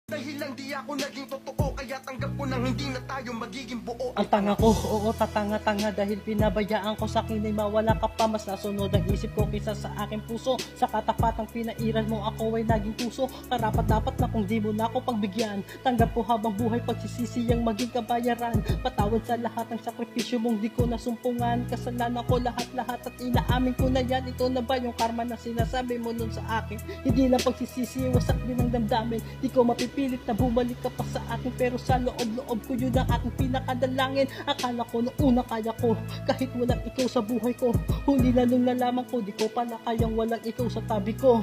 Dahil lang di ako naging totoo, kaya tanggap ko nang hindi na tayo magiging buo. Ang tanga ko, oo tatanga-tanga, dahil pinabayaan ko sa akin ay mawala ka pa. Mas nasunod ang isip ko kaysa sa aking puso. Sa katapatang pinairal mo ako ay naging puso. Karapat dapat na kung di mo na ako pagbigyan. Tanggap ko habang buhay pagsisisiyang maging kabayaran. Patawad sa lahat ng sakripisyo mong di ko nasumpungan. Kasalanan ko lahat-lahat at inaamin ko na yan. Ito na ba yung karma na sinasabi mo nun sa akin? Hindi lang pagsisisi, wasak din ang damdamin. Di ko mapipilit na bumalik ka pa sa akin, pero sa loob-loob ko yun ang aking pinakadalangin. Akala ko noong una kaya ko, kahit walang ikaw sa buhay ko. Huli na nung nalaman ko, di ko pala kayang walang ikaw sa tabi ko.